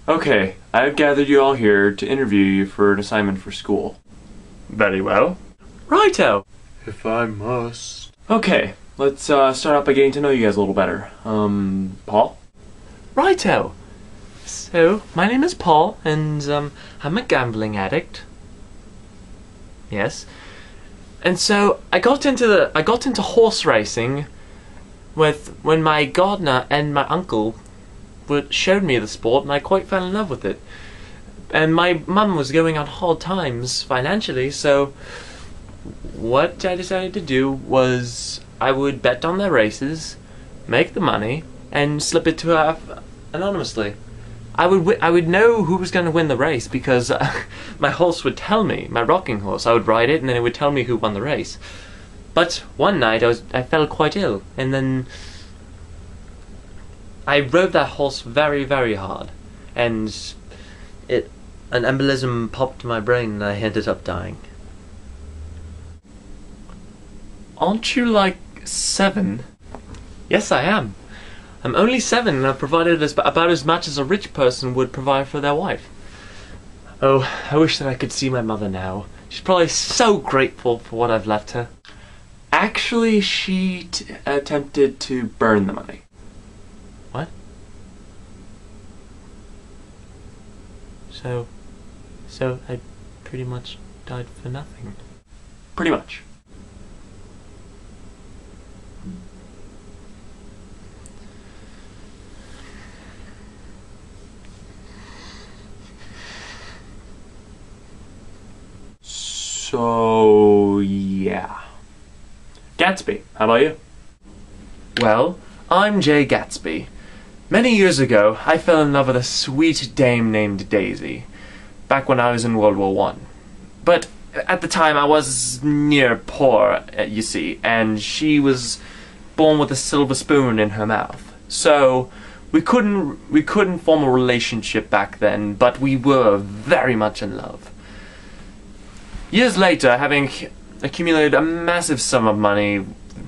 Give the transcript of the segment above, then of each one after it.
Okay, I've gathered you all here to interview you for an assignment for school. Very well. Righto! If I must. Okay, let's start out by getting to know you guys a little better. Paul? Righto! So, my name is Paul, and I'm a gambling addict. Yes. And so I got into horse racing when my gardener and my uncle showed me the sport, and I quite fell in love with it. And my mum was going on hard times financially, so what I decided to do was I would bet on their races, make the money, and slip it to her anonymously. I would know who was going to win the race because my horse would tell me, my rocking horse. I would ride it, and then it would tell me who won the race. But one night I fell quite ill, and then I rode that horse very, very hard, and an embolism popped to my brain, and I ended up dying. Aren't you like 7? Yes, I am. I'm only 7, and I've provided about as much as a rich person would provide for their wife. Oh, I wish that I could see my mother now. She's probably so grateful for what I've left her. Actually, she attempted to burn the money. What? So I pretty much died for nothing. Pretty much. So, yeah. Gatsby, how about you? Well, I'm Jay Gatsby. Many years ago, I fell in love with a sweet dame named Daisy, back when I was in World War I. But at the time, I was near poor, you see, and she was born with a silver spoon in her mouth. So we couldn't form a relationship back then, but we were very much in love. Years later, having accumulated a massive sum of money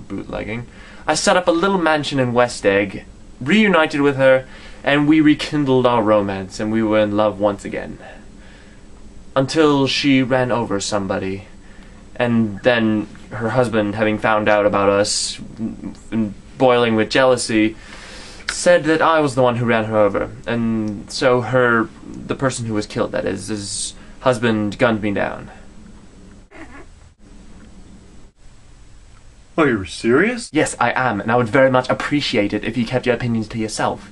bootlegging, I set up a little mansion in West Egg, reunited with her, and we rekindled our romance, and we were in love once again. Until she ran over somebody, and then her husband, having found out about us, and boiling with jealousy, said that I was the one who ran her over, and so the person who was killed, that is, his husband gunned me down. Oh, you're serious? Yes, I am, and I would very much appreciate it if you kept your opinions to yourself.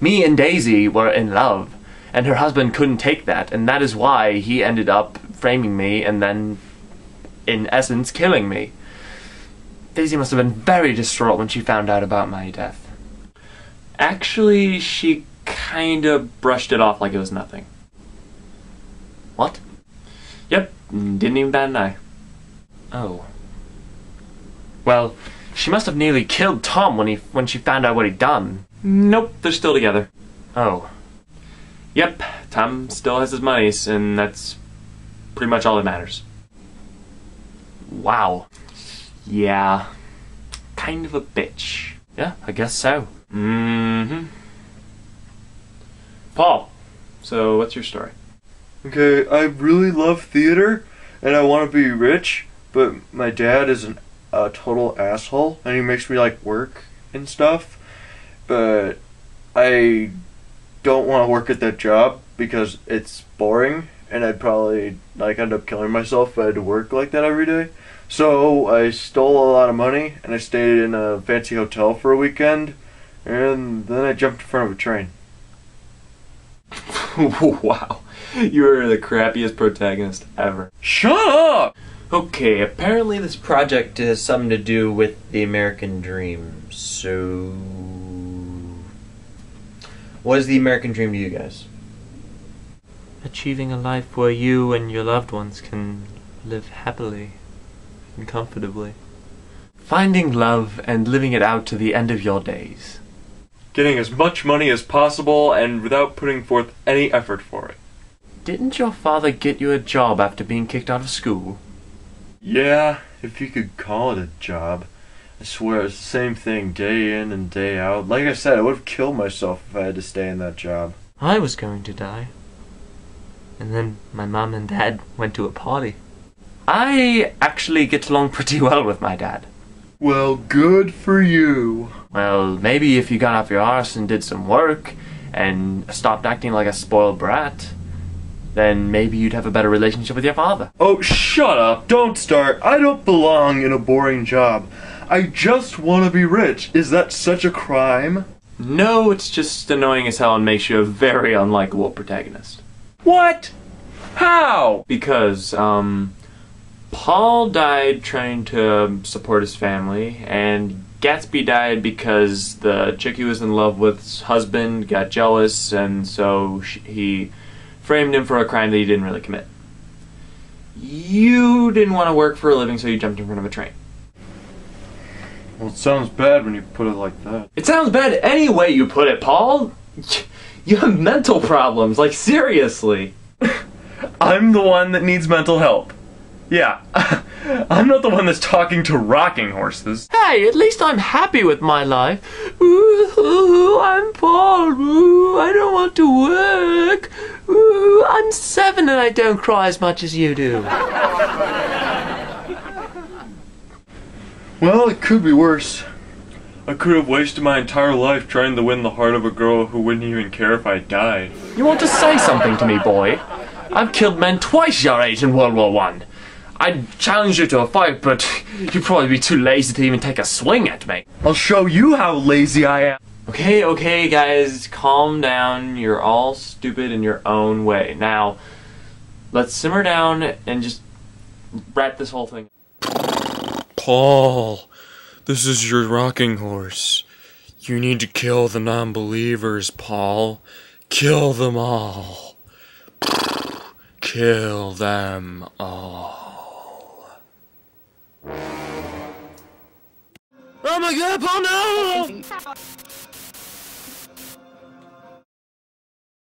Me and Daisy were in love, and her husband couldn't take that, and that is why he ended up framing me and then, in essence, killing me. Daisy must have been very distraught when she found out about my death. Actually, she kinda brushed it off like it was nothing. What? Yep, didn't even bat an eye. Oh. Well, she must have nearly killed Tom when she found out what he'd done. Nope, they're still together. Oh. Yep, Tom still has his monies, and that's pretty much all that matters. Wow. Yeah, kind of a bitch. Yeah, I guess so. Mm-hmm. Paul, so what's your story? Okay, I really love theater, and I want to be rich, but my dad is a total asshole, and he makes me like work and stuff, but I don't want to work at that job because it's boring, and I'd probably like end up killing myself if I had to work like that every day. So I stole a lot of money, and I stayed in a fancy hotel for a weekend, and then I jumped in front of a train. Wow, you are the crappiest protagonist ever. Shut up! Okay, apparently this project has something to do with the American dream. So, what is the American dream to you guys? Achieving a life where you and your loved ones can live happily and comfortably. Finding love and living it out to the end of your days. Getting as much money as possible and without putting forth any effort for it. Didn't your father get you a job after being kicked out of school? Yeah, if you could call it a job. I swear it's the same thing day in and day out. Like I said, I would have killed myself if I had to stay in that job. I was going to die. And then my mom and dad went to a party. I actually get along pretty well with my dad. Well, good for you. Well, maybe if you got off your arse and did some work and stopped acting like a spoiled brat, then maybe you'd have a better relationship with your father. Oh, shut up. Don't start. I don't belong in a boring job. I just want to be rich. Is that such a crime? No, it's just annoying as hell and makes you a very unlikable protagonist. What? How? Because, Paul died trying to support his family, and Gatsby died because the chick he was in love with's husband got jealous, and so he framed him for a crime that he didn't really commit. You didn't want to work for a living, so you jumped in front of a train. Well, it sounds bad when you put it like that. It sounds bad any way you put it, Paul. You have mental problems, like seriously. I'm the one that needs mental help. Yeah, I'm not the one that's talking to rocking horses. Hey, at least I'm happy with my life. Ooh, I'm Paul. Ooh, I don't want to work. Ooh, I'm 7 and I don't cry as much as you do. Well, it could be worse. I could have wasted my entire life trying to win the heart of a girl who wouldn't even care if I died. You want to say something to me, boy? I've killed men twice your age in World War I. I'd challenge you to a fight, but you'd probably be too lazy to even take a swing at me. I'll show you how lazy I am. Okay, guys, calm down. You're all stupid in your own way. Now, let's simmer down and just wrap this whole thing. Paul, this is your rocking horse. You need to kill the non-believers, Paul. Kill them all. Kill them all. Oh my god, Paul, no!